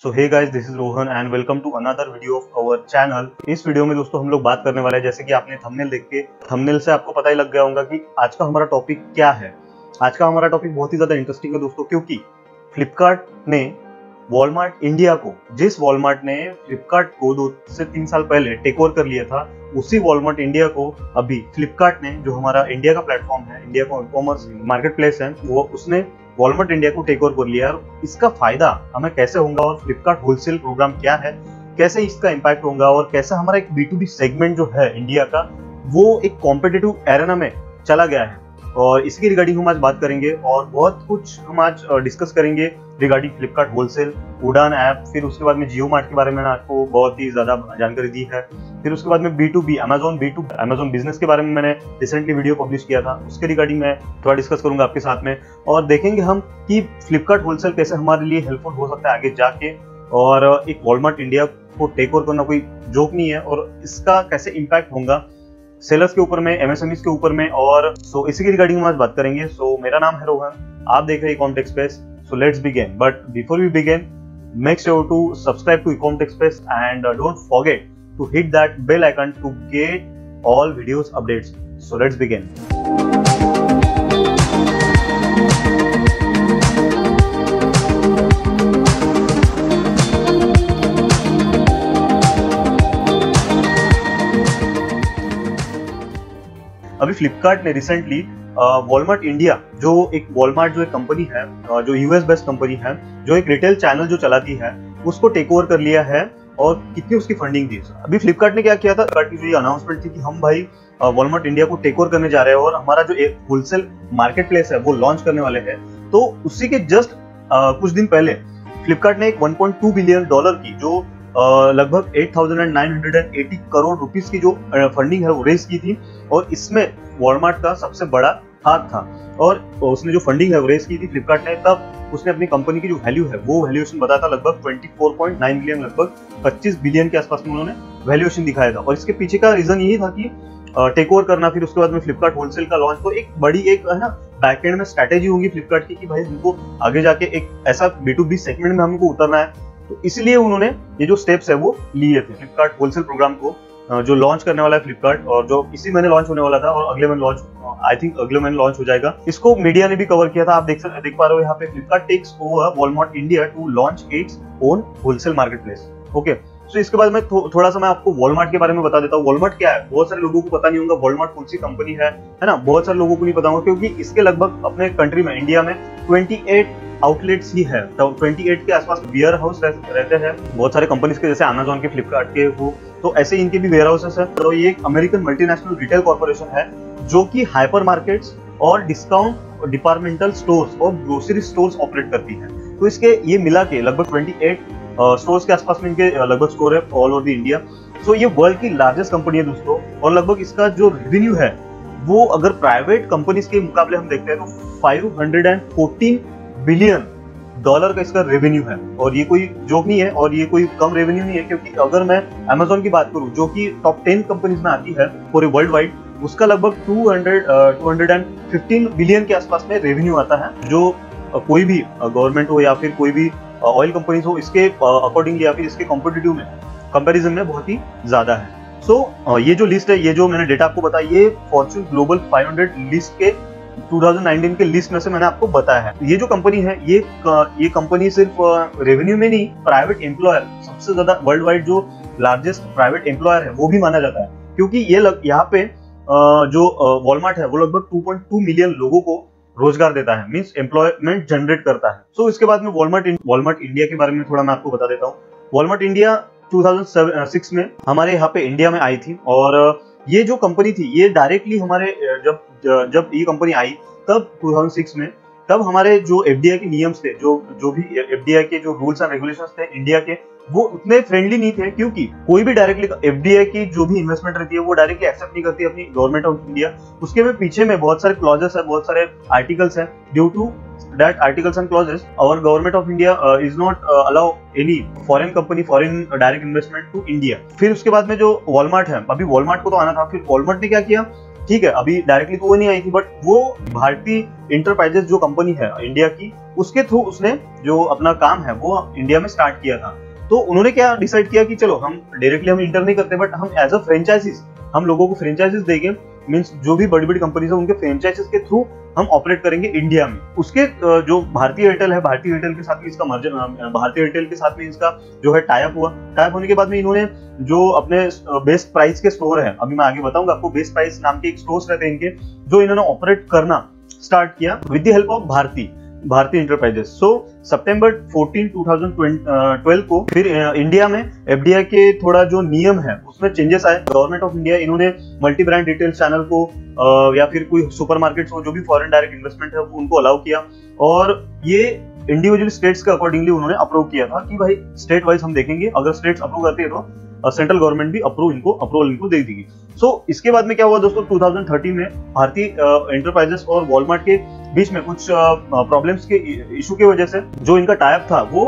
So hey guys, this is Rohan and welcome to another video of our channel. इस video में दोस्तों हम लोग बात करने वाले हैं, जैसे कि आपने थंबनेल देख के थंबनेल से आपको पता ही लग गया होगा कि आज का हमारा टॉपिक क्या है। आज का हमारा टॉपिक बहुत ही ज्यादा इंटरेस्टिंग है दोस्तों, क्योंकि फ्लिपकार्ट ने वॉलमार्ट इंडिया को, जिस वॉलमार्ट ने फ्लिपकार्ट को 2 से 3 साल पहले टेक ओवर कर लिया था, उसी वॉलमार्ट इंडिया को अभी फ्लिपकार्ट ने, जो हमारा इंडिया का प्लेटफॉर्म है, इंडिया का ई कॉमर्स मार्केट प्लेस है, वो उसने वॉलमार्ट इंडिया को टेक ओवर कर लिया है। इसका फायदा हमें कैसे होगा और फ्लिपकार्ट होलसेल प्रोग्राम क्या है, कैसे इसका इम्पैक्ट होगा और कैसे हमारा एक B2B सेगमेंट जो है इंडिया का, वो एक कॉम्पिटिटिव एरेना में चला गया है, और इसकी रिगार्डिंग हम आज बात करेंगे। और बहुत कुछ हम आज डिस्कस करेंगे रिगार्डिंग फ्लिपकार्ट होलसेल, उड़ान ऐप, फिर उसके बाद में जियो मार्ट के बारे में आपको बहुत ही ज्यादा जानकारी दी है। फिर उसके बाद में B2B अमेजोन बिजनेस के बारे में मैंने रिसेंटली वीडियो पब्लिश किया था, उसके रिगार्डिंग मैं थोड़ा डिस्कस करूंगा आपके साथ में। और देखेंगे हम कि फ्लिपकार्ट होलसेल कैसे हमारे लिए हेल्पफुल हो सकता है आगे जाके, और एक वॉलमार्ट इंडिया को टेक ओवर करना कोई जोक नहीं है, और इसका कैसे इम्पैक्ट होगा सेलर्स के ऊपर में, MSMEs के ऊपर में। और इसी की रिगार्डिंग हम आज बात करेंगे। मेरा नाम है रोहन, आप देख रहे हैं Ecom tech space. Let's begin, but before we begin, make sure to subscribe to Ecom Tech Space and don't forget to hit that bell icon to get all videos updates. So let's begin. अभी फ्लिपकार्ट ने recently Walmart India, जो एक company है, जो US based company है, जो एक retail channel जो चलाती है, उसको टेक ओवर कर लिया है। और कितनी उसकी फंडिंग थी। अभी फ्लिपकार्ट ने क्या किया था, फ्लिपकार्ट की जो ये अनाउंसमेंट थी कि हम भाई वॉलमार्ट इंडिया को टेक ओवर करने जा रहे हैं और हमारा जो एक होलसेल मार्केट प्लेस है वो लॉन्च करने वाले हैं। तो उसी के जस्ट कुछ दिन पहले फ्लिपकार्ट ने एक $1.2 बिलियन की, जो लगभग 8,980 करोड़ रुपीस की जो फंडिंग है वो रेज की थी, और इसमें वॉलमार्ट का सबसे बड़ा हाथ था। और उसने जो फंडिंग है वो रेज की थी फ्लिपकार्ट ने, तब उसने अपनी कंपनी की जो वैल्यू है वो वैल्यूएशन बताया था लगभग 24.9 बिलियन, लगभग 25 बिलियन के आसपास में उन्होंने वैल्यूएशन दिखाया था। और इसके पीछे का रीजन यही था कि टेक ओवर करना, फिर उसके बाद में फ्लिपकार्ट होलसेल का लॉन्च। तो एक बड़ी एक है ना बैकएंड में स्ट्रैटेजी होगी फ्लिपकार्ट की कि भाई हमको आगे जाके एक ऐसा B2B सेगमेंट में हमको उतरना है। तो इसलिए उन्होंने ये जो स्टेप्स है वो लिए थे फ्लिपकार्ट होलसेल प्रोग्राम को, जो लॉन्च करने वाला है फ्लिपकार्ट, और जो इसी महीने लॉन्च होने वाला था, और अगले महीने लॉन्च हो जाएगा। इसको मीडिया ने भी कवर किया था। आप देख पा रहे हो यहाँ पे, Flipkart takes over Walmart India to launch its own wholesale marketplace. Okay, so इसके बाद में थोड़ा सा मैं आपको वॉलमार्ट के बारे में बता देता हूँ। वॉलमार्ट क्या है, बहुत सारे लोगों को पता नहीं होगा वॉलमार्ट कौन सी कंपनी है ना। बहुत सारे लोगों को नहीं पता होगा, क्योंकि इसके लगभग अपने कंट्री में, इंडिया में 28 आउटलेट्स ही है। तो 28 के आसपास वेयर हाउस रहते हैं बहुत सारे कंपनीज के, जैसे अमेजोन के, फ्लिपकार्ट के, वो तो ऐसे इनके भी वेयर हाउसेस है। तो ये एक अमेरिकन मल्टीनेशनल रिटेल कॉर्पोरेशन है, जो कि हाइपर मार्केट्स और डिस्काउंट डिपार्टमेंटल स्टोर्स और ग्रोसरी स्टोर्स ऑपरेट करती है। तो इसके ये मिला के लगभग 28 स्टोर्स के आसपास में इनके लगभग स्टोर है ऑल ओवर द इंडिया। सो ये वर्ल्ड की लार्जेस्ट कंपनी है दोस्तों, और लगभग इसका जो रेवेन्यू है वो अगर प्राइवेट कंपनीज के मुकाबले हम देखते हैं तो $514 बिलियन का इसका रेवेन्यू है। और ये कोई जोक नहीं है, और ये कोई कम रेवेन्यू नहीं है, क्योंकि अगर मैं अमेजोन की बात करूं, जो कि टॉप 10 कंपनीज में आती है पूरे वर्ल्ड वाइड, उसका लगभग 215 बिलियन के आसपास में रेवेन्यू आता है, जो कोई भी गवर्नमेंट हो या फिर कोई भी ऑयल कंपनीज हो, इसके अकॉर्डिंगली या फिर इसके कॉम्पिटिटिव में, कंपैरिजन में बहुत ही ज्यादा है। ये जो लिस्ट है, ये जो मैंने डेटा आपको बताया, ये फॉर्च्यून ग्लोबल 500 लिस्ट के 2019 के लिस्ट में से मैंने आपको बताया है। ये जो कंपनी है, ये कंपनी सिर्फ रेवेन्यू में नहीं, प्राइवेट एम्प्लॉयर, सबसे ज्यादा वर्ल्ड वाइड जो लार्जेस्ट प्राइवेट एम्प्लॉयर है वो भी माना जाता है, क्योंकि ये यहाँ पे जो वॉलमार्ट है वो लगभग 2.2 मिलियन लोगों को रोजगार देता है, मींस एम्प्लॉयमेंट जनरेट करता है। इसके बाद में वॉलमार्ट इंडिया के बारे में थोड़ा मैं आपको बता देता हूँ। वॉलमार्ट इंडिया 2006 में हमारे यहाँ पे इंडिया में आई थी, और ये जो कंपनी थी ये डायरेक्टली हमारे जब ये कंपनी आई तब 2006 में, तब हमारे जो FDI के नियम्स थे, जो भी FDI के जो रूल्स एंड रेगुलेशंस थे इंडिया के, वो उतने फ्रेंडली नहीं थे, क्योंकि कोई भी डायरेक्टली FDI की जो भी इन्वेस्टमेंट रहती है वो डायरेक्टली एक्सेप्ट नहीं करती अपनी गवर्नमेंट ऑफ इंडिया। उसके में पीछे में बहुत सारे क्लॉजेस है, बहुत सारे आर्टिकल्स है। Due to that articles and clauses, our government of India is not allow any foreign direct investment to India। फिर उसके बाद में जो वॉलमार्ट है, अभी वॉलमार्ट को तो आना था, फिर वॉलमार्ट ने क्या किया, ठीक है, अभी डायरेक्टली तो वो नहीं आई थी, बट वो भारतीय इंटरप्राइजेस जो कंपनी है इंडिया की, उसके थ्रू उसने जो अपना काम है वो इंडिया में स्टार्ट किया था। तो उन्होंने क्या डिसाइड किया कि चलो हम डायरेक्टली हम इंटर नहीं करते, बट हम एज अ फ्रेंचाइजीज हम लोगों को फ्रेंचाइजीज देंगे, मींस जो भी बड़ी बड़ी कंपनीज है उनके फ्रेंचाइजीज के थ्रू हम ऑपरेट करेंगे इंडिया में। उसके जो भारतीय एयरटेल है, भारतीय एयरटेल के साथ में इसका मर्जर, भारतीय एयरटेल के साथ में इसका जो है टाइप हुआ। टाइप होने के बाद में इन्होंने जो अपने बेस्ट प्राइस के स्टोर है, अभी मैं आगे बताऊंगा आपको, बेस्ट प्राइस नाम के एक स्टोर्स रहते हैं इनके, जो इन्होंने ऑपरेट करना स्टार्ट किया विद द हेल्प ऑफ भारतीय इंटरप्राइजेस। सो सितंबर 14, 2012 को फिर इंडिया में एफडीआई के थोड़ा जो नियम है उसमें चेंजेस आए। गवर्नमेंट ऑफ इंडिया इन्होंने मल्टी ब्रांड रिटेल चैनल को या फिर कोई सुपरमार्केट्स हो जो भी फॉरेन डायरेक्ट इन्वेस्टमेंट है उनको अलाउ किया, और ये इंडिविजुअल स्टेट्स के अकॉर्डिंगली उन्होंने अप्रूव किया था कि भाई स्टेट वाइज हम देखेंगे, अगर स्टेट्स अप्रूव करती है तो सेंट्रल गवर्नमेंट भी अप्रूवल इनको दे देगी। सो इसके बाद में क्या हुआ दोस्तों, 2013 में भारतीय इंटरप्राइजेस और वॉलमार्ट के बीच में कुछ प्रॉब्लम्स के इशू की वजह से जो इनका टाइप था वो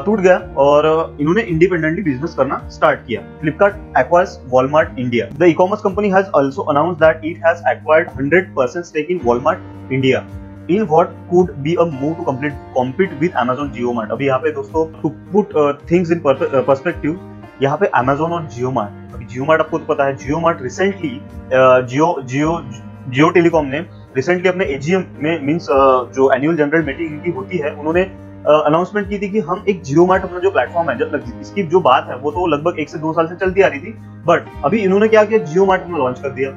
टूट गया और इन्होंने इंडिपेंडेंटली बिजनेस करना स्टार्ट किया। Flipkart acquires Walmart India. The e-commerce company has also announced that it has acquired 100% stake in Walmart India in what could be a move to compete with Amazon JioMart। अभी यहाँ पे दोस्तों to put things in perspective, यहाँ पे Amazon और JioMart, अभी JioMart आपको तो पता है, JioMart रिसेंटली जियो टेलीकॉम ने रिसेंटली अपने AGM में मींस जो एनुअल जनरल मीटिंग इनकी होती है, उन्होंने अनाउंसमेंट की थी कि हम एक JioMart अपना जो प्लेटफॉर्म है, जब इसकी जो बात है वो तो लगभग 1 से 2 साल से चलती आ रही थी, बट अभी इन्होंने क्या किया, JioMart में लॉन्च कर दिया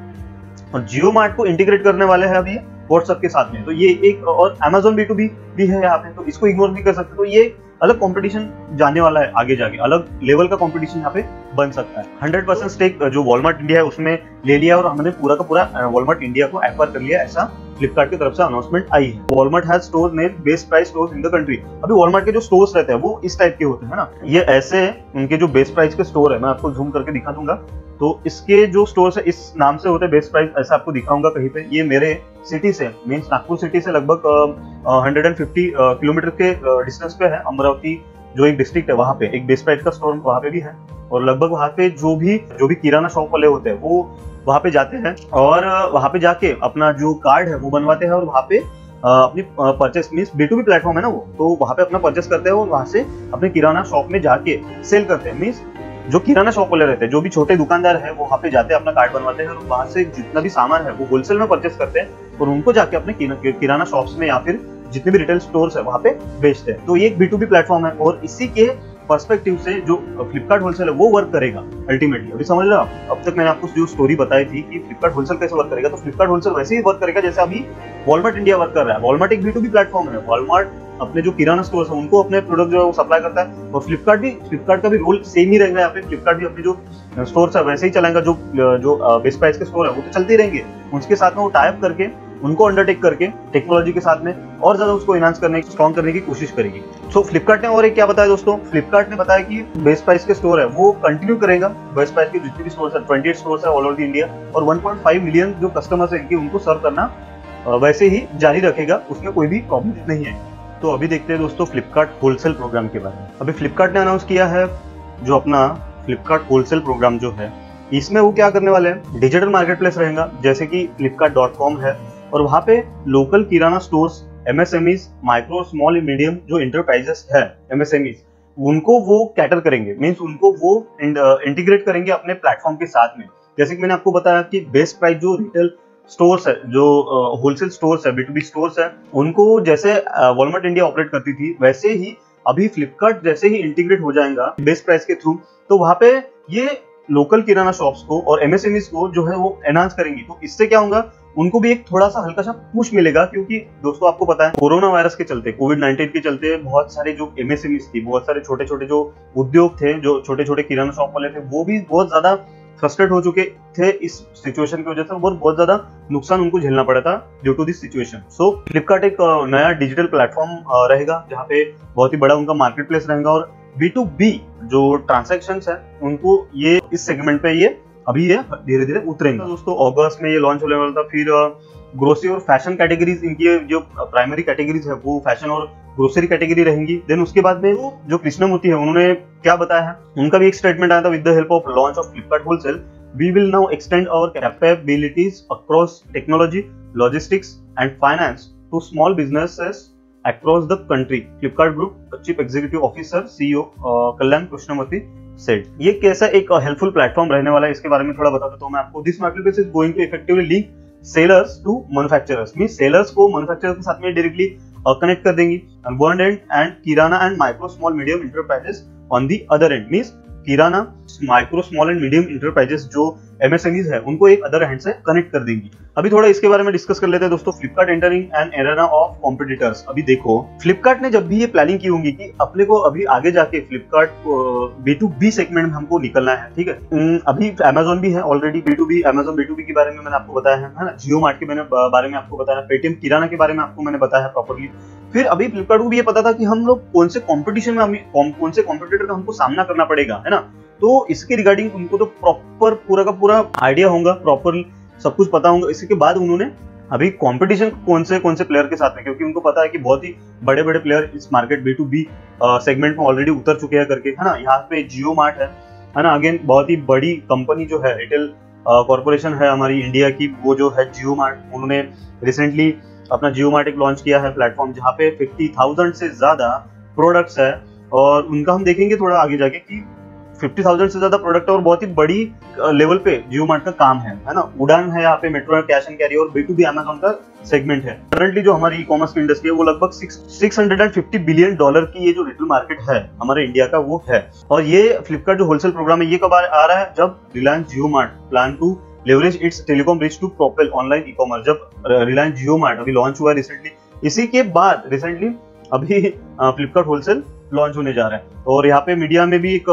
और JioMart को इंटीग्रेट करने वाले हैं अभी व्हाट्सएप के साथ में। तो ये एक, और Amazon B2B भी है यहाँ पे, तो इसको इग्नोर नहीं कर सकते। तो ये अलग कंपटीशन जाने वाला है, आगे जाके अलग लेवल का कंपटीशन यहाँ पे बन सकता है। 100% स्टेक जो वॉलमार्ट इंडिया है उसमें ले लिया और हमने पूरा का पूरा वॉलमार्ट इंडिया को एक्वायर कर लिया, ऐसा फ्लिपकार्ट की तरफ से अनाउंसमेंट आई है। Walmart has stores name best price stores in the country. अभी वॉलमार्ट के जो स्टोर्स रहते हैं वो इस टाइप के होते हैं ना, ये ऐसे उनके जो बेस्ट प्राइस के स्टोर है, मैं आपको जूम करके दिखा दूंगा। तो इसके जो स्टोर्स है इस नाम से होते हैं, बेस्ट प्राइस, ऐसा आपको दिखाऊंगा कहीं पे। ये मेरे सिटी से मींस नागपुर सिटी से लगभग 150 किलोमीटर के डिस्टेंस पे है। अमरावती जो एक डिस्ट्रिक्ट है वहाँ पे एक बेस्ट प्राइस का स्टोर वहाँ पे भी है, और लगभग वहाँ पे जो भी किराना शॉप वाले होते हैं वो वहाँ पे जाते हैं और वहाँ पे जाके अपना जो कार्ड है वो बनवाते हैं और वहाँ पे अपनी परचेस मींस B2B प्लेटफॉर्म है ना वो, तो वहाँ पे अपना परचेस करते हैं और वहाँ से अपने किराना शॉप में जाके सेल करते हैं। मींस जो किराना शॉप वाले रहते हैं, जो भी छोटे दुकानदार है, वो वहाँ पे जाते हैं, अपना कार्ड बनवाते हैं और वहाँ से जितना भी सामान है वो होलसेल में परचेस करते हैं और उनको जाके अपने किराना शॉप्स में या फिर जितने भी रिटेल स्टोर्स है वहाँ पे बेचते हैं। तो ये एक B2B प्लेटफॉर्म है और इसी के पर्सपेक्टिव से जो फ्लिपकार्ट होलसेल है वो वर्क करेगा अल्टीमेटली। अभी समझ रहे हो आप, अब तक मैंने आपको जो स्टोरी बताई थी कि फ्लिपकार्ट होलसेल कैसे वर्क करेगा, तो फ्लिपकार्ट होलसेल वैसे ही वर्क करेगा जैसे अभी वॉलमार्ट इंडिया वर्क कर रहा है। वॉलमार्ट एक B2B प्लेटफॉर्म है, वॉलमार्ट अपने जो किराना स्टोर्स है उनको अपने प्रोडक्ट जो है वो सप्लाई करता है, और फ्लिपकार्ट का भी रोल सेम ही रहेगा यहाँ पे। फ्लिपकार्ट भी अपने जो स्टोर्स है वैसे ही चलाएगा, जो बेस्ट प्राइस के स्टोर है वो तो चलते रहेंगे, उसके साथ में वो टाइप करके उनको अंडरटेक करके टेक्नोलॉजी के साथ में और ज्यादा उसको एनहांस करने स्ट्रॉन्ग करने की कोशिश करेगी। सो फ्लिपकार्ट ने और एक क्या बताया दोस्तों, फ्लिपकार्ट ने बताया कि बेस्ट प्राइस के स्टोर है वो कंटिन्यू करेगा, बेस्ट प्राइस के जितने भी स्टोर्स है 28 स्टोर्स है ऑल ओवर द इंडिया, और 1.5 मिलियन जो कस्टमर्स है इनके उनको सर्व करना वैसे ही जारी रखेगा, उसमें कोई भी प्रॉब्लम नहीं है। तो अभी देखते हैं दोस्तों फ्लिपकार्ट होलसेल प्रोग्राम के बारे में। अभी फ्लिपकार्ट ने अनाउंस किया है जो अपना फ्लिपकार्ट होलसेल प्रोग्राम जो है, इसमें वो क्या करने वाले हैं, डिजिटल मार्केट प्लेस रहेगा जैसे कि flipkart.com है, और वहाँ पे local kirana stores, MSMEs, micro small medium जो इंटरप्राइजेस है MSMEs, उनको वो कैटर करेंगे, मींस उनको वो इंटीग्रेट करेंगे अपने प्लेटफॉर्म के साथ में। जैसे कि मैंने आपको बताया कि बेस्ट प्राइस जो रिटेल स्टोर्स है, जो होलसेल स्टोर्स है, B2B स्टोर्स है, उनको जैसे वॉलमार्ट इंडिया ऑपरेट करती थी वैसे ही अभी फ्लिपकार्ट जैसे ही इंटीग्रेट हो जाएगा बेस्ट प्राइस के थ्रू, तो वहाँ पे ये लोकल किराना शॉप्स को और MSMEs को जो है वो एनहांस करेंगी। तो इससे क्या होगा, उनको भी एक थोड़ा सा हल्का सा पुश मिलेगा, क्योंकि दोस्तों आपको पता है कोरोना वायरस के चलते, कोविड-19 के चलते बहुत सारे जो MSMEs थी, बहुत सारे छोटे छोटे जो उद्योग थे, जो छोटे छोटे किराना शॉप वाले थे, वो भी बहुत ज्यादा फ्रस्ट्रेट हो चुके थे इस सिचुएशन की वजह से, और बहुत ज्यादा नुकसान उनको झेलना पड़ा था ड्यू टू दिस सिचुएशन। सो फ्लिपकार्ट एक नया डिजिटल प्लेटफॉर्म रहेगा जहाँ पे बहुत ही बड़ा उनका मार्केट प्लेस रहेगा, और B2B जो ट्रांसैक्शंस है उनको ये इस सेगमेंट पे ये अभी ये धीरे धीरे उतरेंगे। दोस्तों अगस्त में ये लॉन्च होने वाला था। फिर ग्रोसरी और फैशन कैटेगरीज, इनकी जो प्राइमरी कैटेगरीज है वो फैशन और ग्रोसरी कैटेगरी रहेंगी। देन उसके बाद में जो कृष्णमूर्ति है उन्होंने क्या बताया है, उनका भी एक स्टेटमेंट आया था, with the help of launch of Flipkart wholesale We will now extend our capabilities across technology, logistics, and finance to small businesses across the country. Flipkart Group Chief Executive Officer CEO Kalyan Krishnamurthy said. ये कैसा एक helpful platform रहने वाला है, इसके बारे में थोड़ा बता देता हूँ मैं आपको. This marketplace is going to effectively link sellers to manufacturers. Mean sellers को मैन्युफैक्चरर्स के साथ में डायरेक्टली कनेक्ट कर देंगी. One end kirana and micro small medium enterprises on the other end. Means kirana, micro small and medium enterprises जो MSMEs है उनको एक अदर हैंड से कनेक्ट कर देंगी. अभी थोड़ा इसके बारे में डिस्कस कर लेते हैं दोस्तों. Flipkart entering an arena of competitors. अभी देखो फ्लिपकार्ट ने जब भी ये प्लानिंग की होंगी कि अपने को अभी आगे जाके फ्लिपकार्ट B2B सेगमेंट में हमको निकलना है, ठीक है. अभी अमेजोन भी है ऑलरेडी B2B. अमेजोन B2B के बारे में मैंने आपको बताया है ना. जियो मार्ट के बारे में आपको बताया, पेटीएम किराना के बारे में आपको मैंने बताया प्रॉपरली. फिर अभी फ्लिपकार्ट को भी ये पता था कि हम लोग कौन से कंपटीशन में कौन से कॉम्पिटिटर का हमको सामना करना पड़ेगा, है ना. तो इसके रिगार्डिंग उनको तो प्रॉपर पूरा का पूरा आइडिया होगा, प्रॉपर सब कुछ पता होगा. इसके बाद उन्होंने अभी कंपटीशन कौन से प्लेयर के साथ में, क्योंकि उनको पता है कि बहुत ही बड़े बड़े प्लेयर इस मार्केट B2B सेगमेंट में ऑलरेडी उतर चुके हैं करके, है ना. यहाँ पे जियो मार्ट है ना. अगेन बहुत ही बड़ी कंपनी जो है, रिटेल कॉर्पोरेशन है हमारी इंडिया की, वो जो है जियो मार्ट. उन्होंने रिसेंटली अपना जियो मार्ट एक लॉन्च किया है प्लेटफॉर्म, जहाँ पे 50,000 से ज्यादा प्रोडक्ट्स है. और उनका हम देखेंगे थोड़ा आगे जाके कि 50,000 से ज्यादा प्रोडक्ट और बहुत ही बड़ी लेवल पे जियो मार्ट का काम है ना. उड़ान है यहाँ पे, मेट्रो, कैश एंड कैरी और B2B अमेजोन का सेगमेंट है. करंटली जो हमारी ई कॉमर्स की इंडस्ट्री है वो लगभग $650 बिलियन की ये जो रिटेल मार्केट है हमारे इंडिया का वो है. और ये फ्लिपकार्ट जो होलसेल प्रोग्राम है ये कब आ रहा है, जब Reliance Jio Mart plan to leverage its telecom reach to propel online e commerce. जब रिलायंस जियो मार्ट अभी लॉन्च हुआ रिसेंटली, इसी के बाद रिसेंटली अभी फ्लिपकार्ट होलसेल लॉन्च होने जा रहा है. और यहाँ पे मीडिया में भी एक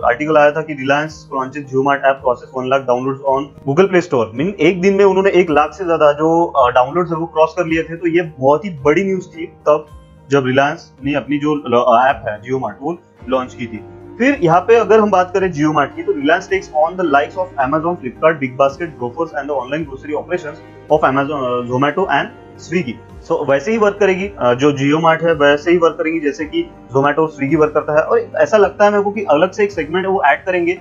आर्टिकल आया था कि Reliance launches Jio mart app, process 1 lakh downloads on Google play store. Mean एक दिन में उन्होंने 1 लाख से ज्यादा जो डाउनलोड्स है वो क्रॉस कर लिए थे. तो ये बहुत ही बड़ी न्यूज थी तब जब रिलायंस ने अपनी जो ऐप है जियो मार्ट वो लॉन्च की थी. फिर यहाँ पे अगर हम बात करें जियो मार्ट की, तो Reliance takes on the likes of Amazon, Flipkart, BigBasket, Grofers and the online grocery operations of Amazon, Zomato and Swiggy. So वैसे ही वर्क करेगी जो जियो मार्ट है, वैसे ही वर्क करेंगी जैसे कि जोमेटो और स्विगी वर्क करता है. और ऐसा लगता है मेरे को कि अलग से एक सेगमेंट है वो ऐड करेंगे,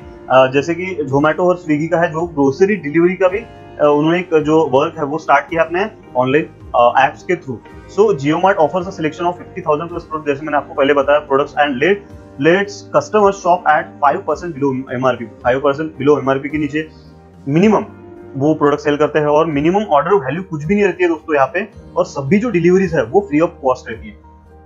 जैसे कि जोमेटो और स्विगी का है जो ग्रोसरी डिलीवरी का भी उन्होंने एक जो वर्क है वो स्टार्ट किया अपने ऑनलाइन एप्स के through. So Jio Mart offers a selection of 50,000 plus product, जैसे मैंने आपको पहले बताया, products and let's customer shop at 5% below MRP. 5% below MRP के नीचे मिनिमम वो प्रोडक्ट सेल करते हैं. और मिनिमम ऑर्डर वैल्यू कुछ भी नहीं रहती है दोस्तों यहाँ पे. और सभी जो डिलीवरीज है वो फ्री ऑफ कॉस्ट रहती है.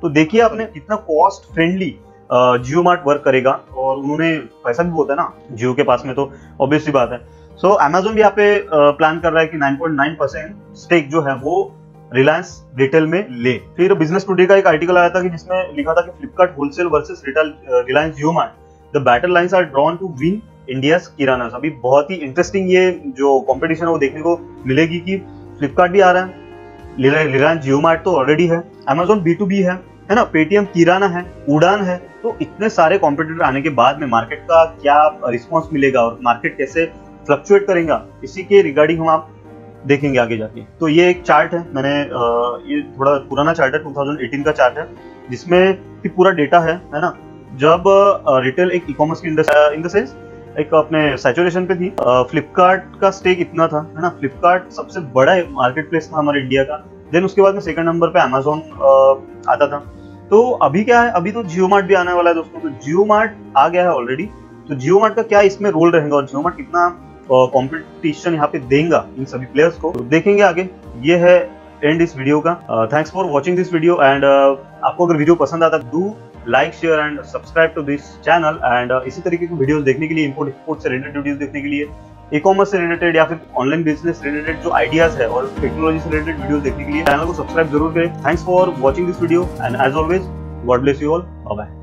तो देखिए आपने कितना कॉस्ट फ्रेंडली जियो मार्ट वर्क करेगा. और उन्होंने पैसा भी बहुत है ना जियो के पास में, तो ऑब्वियसली बात है. सो अमेजोन भी यहाँ पे प्लान कर रहा है कि 9.9% स्टेक जो है वो रिलायंस रिटेल में ले. फिर बिजनेस टुडे का एक आर्टिकल आया था कि जिसमें लिखा था कि Flipkart wholesale versus retail, Reliance Jio Mart, the battle lines are drawn to win India's kirana. अभी बहुत ही इंटरेस्टिंग ये जो कंपटीशन है वो देखने को मिलेगी कि फ्लिपकार्ट भी आ रहा है, रिलायंस जियो मार्ट तो ऑलरेडी है, अमेजोन B2B है ना, पेटीएम किराना है, उड़ान है. तो इतने सारे कॉम्पिटिटर आने के बाद में मार्केट का क्या रिस्पॉन्स मिलेगा और मार्केट कैसे फ्लक्चुएट करेगा, इसी के रिगार्डिंग हम आप देखेंगे आगे जाके. तो ये एक चार्ट है, मैंने ये थोड़ा पुराना चार्ट है, 2018 का चार्ट है, जिसमें कि पूरा डेटा है ना. जब रिटेल एक ई कॉमर्स की इंडस्ट्री इन द सेंस एक अपने सैचुरेशन पे थी, फ्लिपकार्ट का स्टेक इतना था, है ना. फ्लिपकार्ट सबसे बड़ा मार्केट प्लेस था हमारे इंडिया का. देन उसके बाद में सेकंड नंबर पे अमेजोन आता था. तो अभी क्या है, अभी तो जियो मार्ट भी आने वाला है दोस्तों. तो जियो मार्ट आ गया है ऑलरेडी. तो जियो मार्ट का क्या इसमें रोल रहेगा और जियो मार्ट कितना कंपटीशन यहाँ पे देगा इन सभी प्लेयर्स को, तो देखेंगे आगे. ये है एंड इस वीडियो का. Thanks for watching this video. And आपको अगर वीडियो पसंद आता do like, share and subscribe to this channel. And इसी तरीके की वीडियोस देखने के लिए, इंपोर्ट एक्सपोर्ट से रिलेटेड वीडियोस देखने के लिए, ई कॉमर्स से रिलेटेड या फिर ऑनलाइन बिजनेस से रिलेटेड जो आइडियाज है और टेक्नोलॉजी से रिलेटेड वीडियोस देखने के लिए चैनल को सब्सक्राइब जरूर करें. Thanks for watching this video and as always God bless you all. Bye bye.